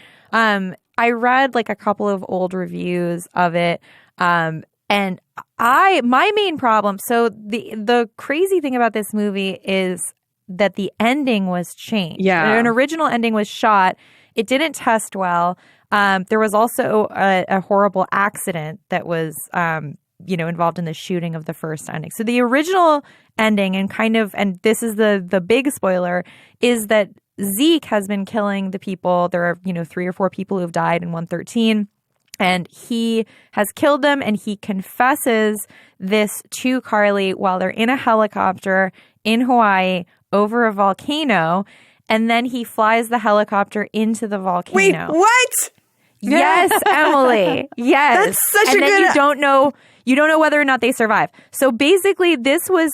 I read like a couple of old reviews of it, and my main problem. So the crazy thing about this movie is that the ending was changed. Yeah, an original ending was shot. It didn't test well. There was also a horrible accident that was involved in the shooting of the first ending. So the original ending and this is the big spoiler, is that Zeke has been killing the people. There are, 3 or 4 people who have died in 113. And he has killed them, and he confesses this to Carly while they're in a helicopter in Hawaii over a volcano. And then he flies the helicopter into the volcano. Wait, what? Yes, Emily. Yes. That's such and a then good... you don't know... You don't know whether or not they survive. So basically, this was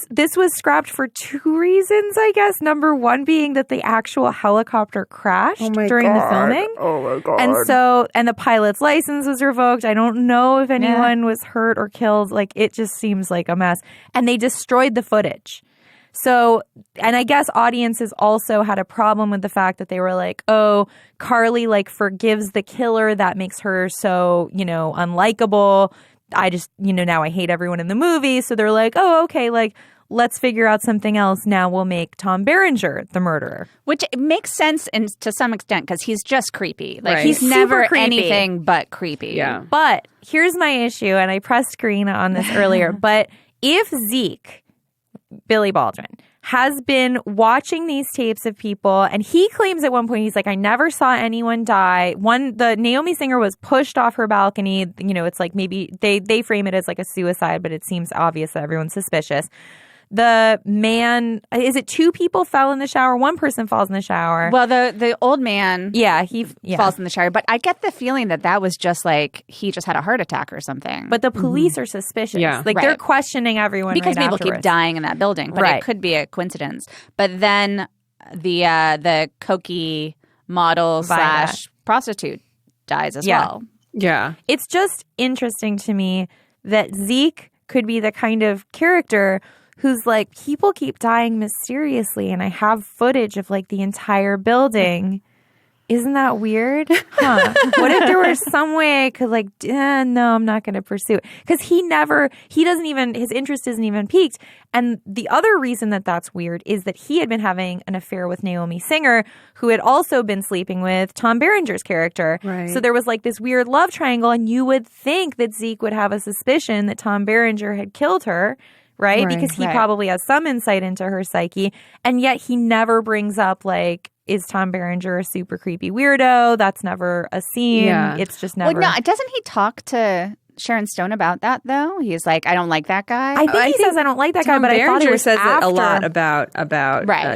scrapped for 2 reasons, I guess. Number one being that the actual helicopter crashed during the filming. Oh my God. And the pilot's license was revoked. I don't know if anyone was hurt or killed. Like, it just seems like a mess. And they destroyed the footage. So, and I guess audiences also had a problem with the fact that they were like, oh, Carly like forgives the killer. That makes her so, unlikable. I just, now I hate everyone in the movie. So they're like, oh, okay, like, let's figure out something else. Now we'll make Tom Berenger the murderer. Which makes sense to some extent because he's just creepy. Like, Right. he's Super never creepy. anything but creepy. Yeah. But here's my issue, and I pressed Karina on this earlier, but if Zeke, Billy Baldwin, has been watching these tapes of people, and he claims at one point, he's like, I never saw anyone die. The Naomi Singer was pushed off her balcony. It's like maybe they frame it as like a suicide, but it seems obvious that everyone's suspicious. The man, is it 2 people fell in the shower? 1 person falls in the shower. Well, the old man he falls in the shower. But I get the feeling that was just like he just had a heart attack or something. But the police are suspicious. Yeah. Like, they're questioning everyone because right people afterwards. keep dying in that building. But it could be a coincidence. But then the cokey model / prostitute dies as well. Yeah. It's just interesting to me that Zeke could be the kind of character who's like, people keep dying mysteriously, and I have footage of like the entire building. Isn't that weird? Huh. What if there was some way I could like, no, I'm not going to pursue it. Because his interest isn't even piqued. And the other reason that that's weird is that he had been having an affair with Naomi Singer, who had also been sleeping with Tom Berenger's character. Right. So there was like this weird love triangle, and you would think that Zeke would have a suspicion that Tom Berenger had killed her. Right? Because he probably has some insight into her psyche. And yet he never brings up, like, is Tom Berenger a super creepy weirdo? That's never a scene. Yeah. It's just never. Well, no, doesn't he talk to Sharon Stone about that, though? He's like, I don't like that guy. I think he says I don't like that guy, but I thought it was says after. it a lot about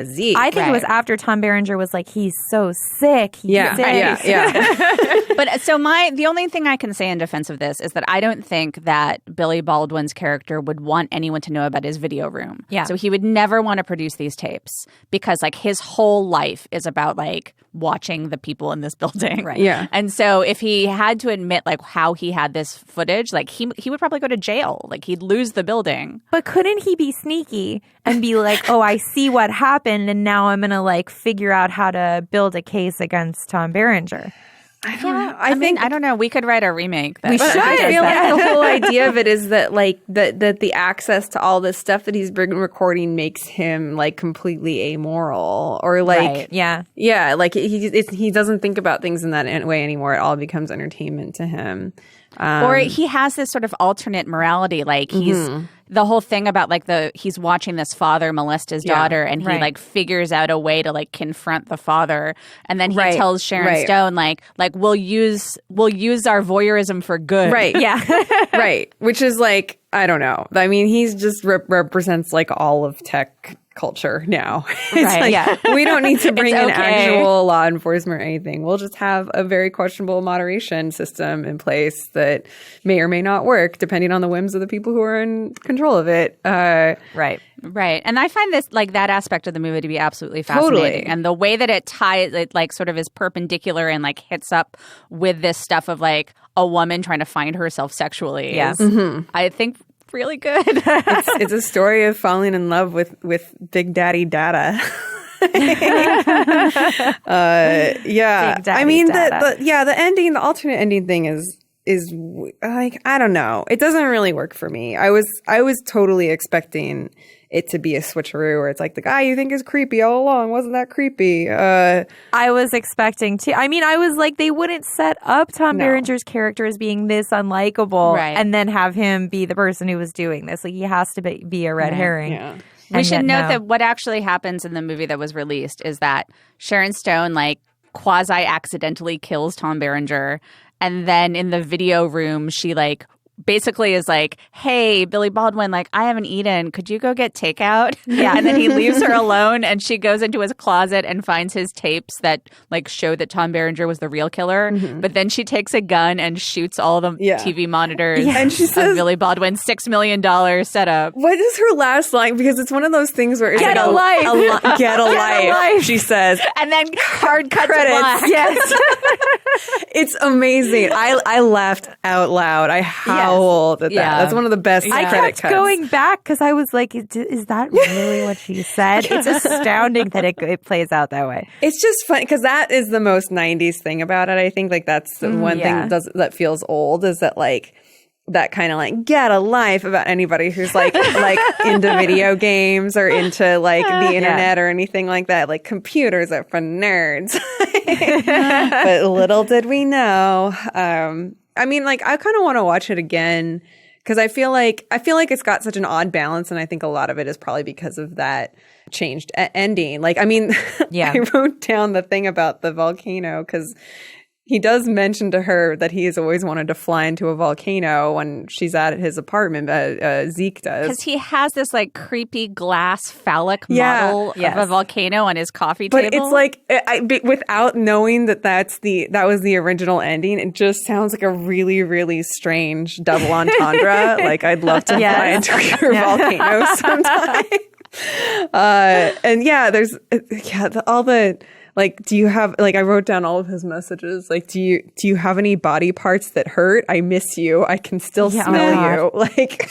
Zeke. I think it was after Tom Berenger was like, he's so sick. He's sick. Yeah. But so the only thing I can say in defense of this is that I don't think that Billy Baldwin's character would want anyone to know about his video room. Yeah. So he would never want to produce these tapes because like his whole life is about like watching the people in this building. Right. Yeah. And so if he had to admit like how he had this footage, like he would probably go to jail. Like he'd lose the building. But couldn't he be sneaky and be like, oh, I see what happened, and now I'm going to like figure out how to build a case against Tom Berenger? I don't know. I don't know. We could write a remake. We should. I feel like the whole idea of it is that like that the access to all this stuff that he's been recording makes him like completely amoral, or like like he doesn't think about things in that way anymore. It all becomes entertainment to him. Or he has this sort of alternate morality. Like he's the whole thing about like he's watching this father molest his daughter, and he like figures out a way to like confront the father, and then he tells Sharon Stone like we'll use our voyeurism for good. Right. Yeah. Right. Which is like, I don't know. I mean, he's just represents like all of tech culture now. It's we don't need to bring in actual law enforcement or anything. We'll just have a very questionable moderation system in place that may or may not work depending on the whims of the people who are in control of it. Right. And I find this like that aspect of the movie to be absolutely fascinating. Totally. And the way that it like sort of is perpendicular and like hits up with this stuff of like a woman trying to find herself sexually is, I think, really good. It's a story of falling in love with Big Daddy Data. I mean, the ending, the alternate ending thing is like, I don't know. It doesn't really work for me. I was totally expecting it to be a switcheroo where it's like the guy you think is creepy all along wasn't that creepy. I was expecting to. I mean, I was like, they wouldn't set up Tom Berenger's character as being this unlikable and then have him be the person who was doing this. Like, he has to be a red herring. Yeah. We should note that what actually happens in the movie that was released is that Sharon Stone like quasi accidentally kills Tom Berenger, and then in the video room she like basically is like, hey, Billy Baldwin, like, I haven't eaten. Could you go get takeout? Yeah. And then he leaves her alone and she goes into his closet and finds his tapes that like show that Tom Berenger was the real killer. But then she takes a gun and shoots all the TV monitors and she says, of Billy Baldwin's $6 million setup. What is her last line? Because it's one of those things where it's Get like a life. Get a life, she says. And then hard cut Credits. to black. Yes. It's amazing. I laughed out loud. I howled at that. Yeah. That's one of the best I credit kept cuts. going back because I was like, is that really what she said? It's astounding that it plays out that way. It's just fun because that is the most 90s thing about it. I think like that's the one thing that feels old is that like that kind of like get a life about anybody who's like into video games or into like the internet or anything like that. Like computers are for nerds. But little did we know. I mean, like I kind of want to watch it again because I feel like it's got such an odd balance, and I think a lot of it is probably because of that changed ending. Like, I mean, I wrote down the thing about the volcano because he does mention to her that he has always wanted to fly into a volcano when she's at his apartment. Zeke does. Because he has this like creepy glass phallic model of a volcano on his coffee table. But it's like, without knowing that that was the original ending, it just sounds like a really, really strange double entendre. Like, I'd love to fly into your volcano sometime. And yeah, there's all the. Like, do you have, like, I wrote down all of his messages. Like, do you have any body parts that hurt? I miss you. I can still smell you. Like,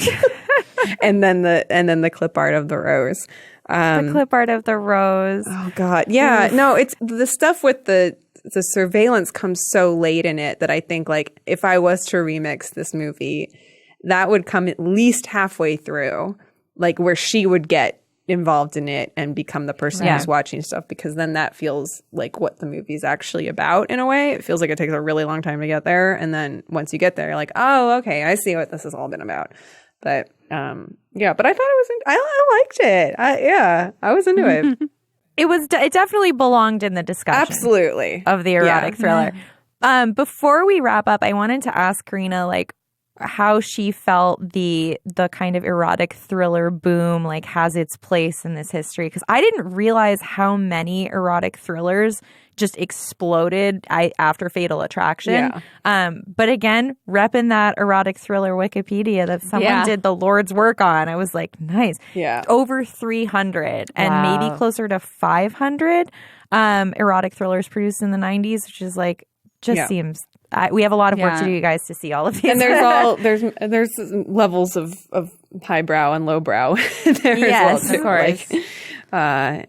and then the clip art of the rose. The clip art of the rose. Oh God. Yeah. No, it's the stuff with the surveillance comes so late in it that I think like if I was to remix this movie, that would come at least halfway through, like where she would get involved in it and become the person who's watching stuff, because then that feels like what the movie's actually about in a way. It feels like it takes a really long time to get there, and then once you get there, you're like, oh, okay, I see what this has all been about. But but I thought it was I liked it. I was into it. It definitely belonged in the discussion. Absolutely. Of the erotic thriller. Before we wrap up, I wanted to ask Karina, like, how she felt the kind of erotic thriller boom like has its place in this history, because I didn't realize how many erotic thrillers just exploded after Fatal Attraction. But again, repping that erotic thriller Wikipedia that someone did the Lord's work on. I was like, nice. Over 300 and maybe closer to 500 erotic thrillers produced in the 90s, which is like seems. We have a lot of work to do, you guys, to see all of these. And there's levels of highbrow and lowbrow there as well, too. Of course. Like,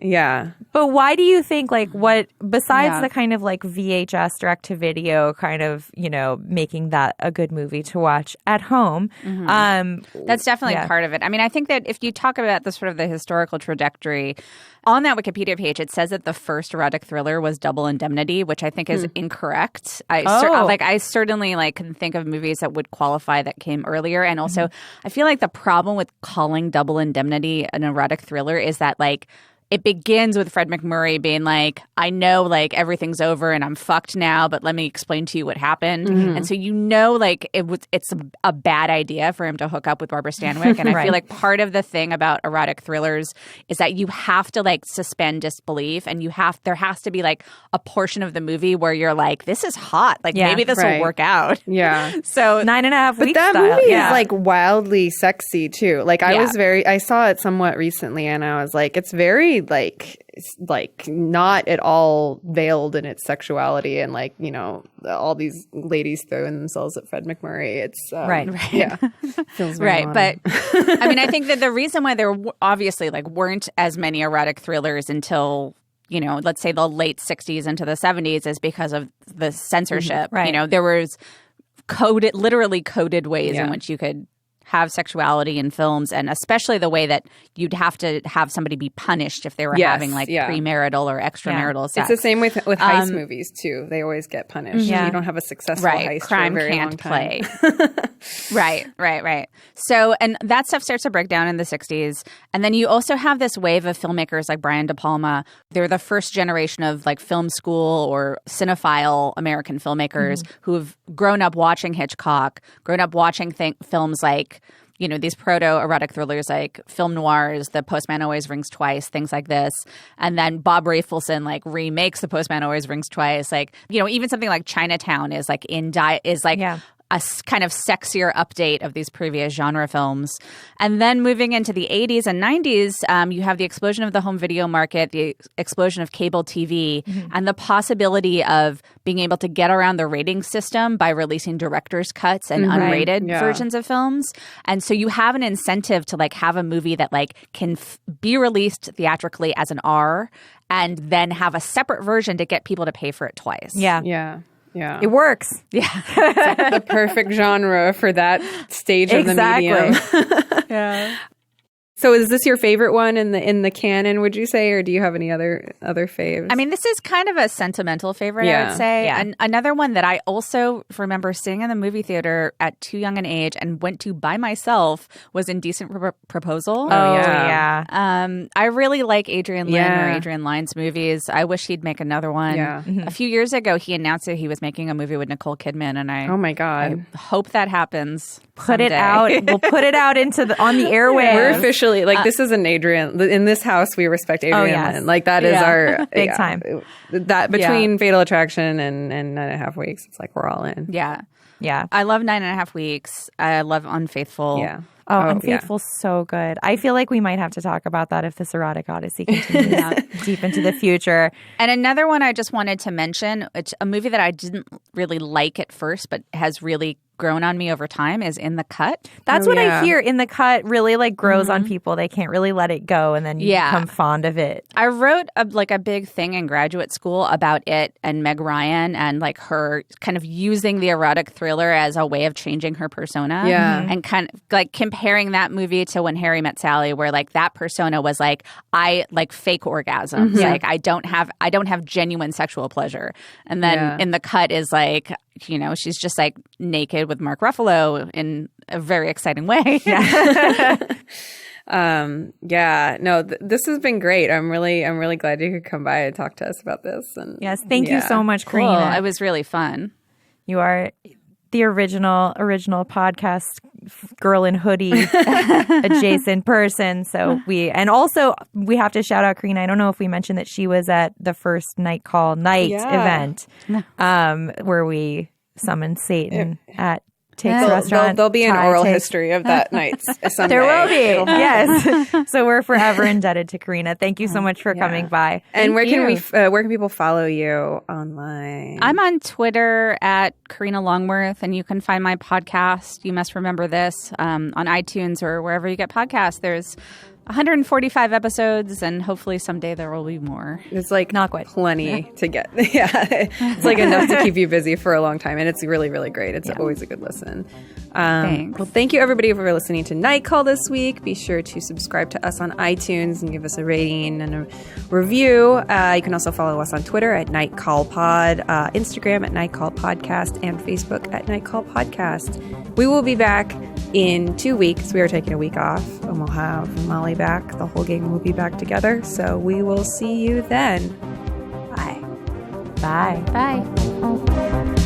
But why do you think, like, what besides the kind of like VHS direct to video kind of, you know, making that a good movie to watch at home? That's definitely part of it. I mean, I think that if you talk about the sort of the historical trajectory on that Wikipedia page, it says that the first erotic thriller was Double Indemnity, which I think is incorrect. I certainly like can think of movies that would qualify that came earlier. And also, I feel like the problem with calling Double Indemnity an erotic thriller is that like it begins with Fred MacMurray being like, I know like everything's over and I'm fucked now, but let me explain to you what happened. And so you know like it's a bad idea for him to hook up with Barbara Stanwyck. And I feel like part of the thing about erotic thrillers is that you have to like suspend disbelief, and there has to be like a portion of the movie where you're like, this is hot. Like maybe this will work out. So 9.5 weeks. But that movie is like wildly sexy too. Like I saw it somewhat recently, and I was like, it's very like not at all veiled in its sexuality, and like, you know, all these ladies throwing themselves at Fred MacMurray. It's feels very modern. But I mean, I think that the reason why there obviously like weren't as many erotic thrillers until, you know, let's say the late 60s into the 70s is because of the censorship. You know, there was literally coded ways in which you could have sexuality in films, and especially the way that you'd have to have somebody be punished if they were having like premarital or extramarital sex. It's the same with heist movies too. They always get punished. You don't have a successful heist crime for a very can't long time. play. Right. So, and that stuff starts to break down in the 60s. And then you also have this wave of filmmakers like Brian De Palma. They're the first generation of like film school or cinephile American filmmakers who have grown up watching Hitchcock, grown up watching films like, you know, these proto-erotic thrillers like film noirs, The Postman Always Rings Twice, things like this. And then Bob Rafelson like remakes The Postman Always Rings Twice. Like, you know, even something like Chinatown is like a kind of sexier update of these previous genre films. And then moving into the 80s and 90s, you have the explosion of the home video market, the explosion of cable TV, and the possibility of being able to get around the rating system by releasing director's cuts and unrated versions of films. And so you have an incentive to like have a movie that like can be released theatrically as an R and then have a separate version to get people to pay for it twice. Yeah. It works. Yeah. It's like the perfect genre for that stage of the medium. Yeah. So is this your favorite one in the canon, would you say, or do you have any other faves? I mean, this is kind of a sentimental favorite, I would say. Yeah. And another one that I also remember sitting in the movie theater at too young an age and went to by myself was Indecent Proposal. Oh, yeah. I really like Adrian Lyne or Adrian Lyne's movies. I wish he'd make another one. Yeah. A few years ago, he announced that he was making a movie with Nicole Kidman, and oh my God. I hope that happens. Put it someday. out. We'll put it out on the airwaves. We're officially like this is an Adrian in this house. We respect Adrian Lyne. Like that is our big time. That between Fatal Attraction and 9.5 Weeks, it's like we're all in. Yeah. Yeah. I love 9.5 Weeks. I love Unfaithful. Yeah. Oh, Unfaithful's so good. I feel like we might have to talk about that if this erotic odyssey continues deep into the future. And another one I just wanted to mention, it's a movie that I didn't really like at first, but has really grown on me over time, is In the Cut. That's what I hear. In the Cut really like grows on people. They can't really let it go, and then you become fond of it. I wrote a big thing in graduate school about it and Meg Ryan and like her kind of using the erotic thriller as a way of changing her persona. Yeah. And kind of like comparing that movie to When Harry Met Sally, where like that persona was like, I like fake orgasms. Like I don't have genuine sexual pleasure. And then In the Cut is like, you know, she's just like naked with Mark Ruffalo in a very exciting way. This has been great. I'm really glad you could come by and talk to us about this. And yes, thank you so much, Karina. Cool. It was really fun. You are the original podcast girl in hoodie adjacent person. So we have to shout out Karina. I don't know if we mentioned that she was at the first Night Call Night event where we summoned Satan at Tate's restaurant. There'll be an oral history of that night someday. There will be, yes. So we're forever indebted to Karina. Thank you so much for coming by. And where can people follow you online? I'm on Twitter at Karina Longworth, and you can find my podcast, You Must Remember This, on iTunes or wherever you get podcasts. There's 145 episodes, and hopefully someday there will be more. It's like not quite plenty to get. It's like enough to keep you busy for a long time, and it's really, really great. It's always a good listen. Thanks. Well, thank you everybody for listening to Night Call this week. Be sure to subscribe to us on iTunes and give us a rating and a review. You can also follow us on Twitter at Night Call Pod, Instagram at Night Call Podcast, and Facebook at Night Call Podcast. We will be back in 2 weeks. We are taking a week off, and we'll have Molly back. The whole gang will be back together. So we will see you then. Bye. Bye. Bye.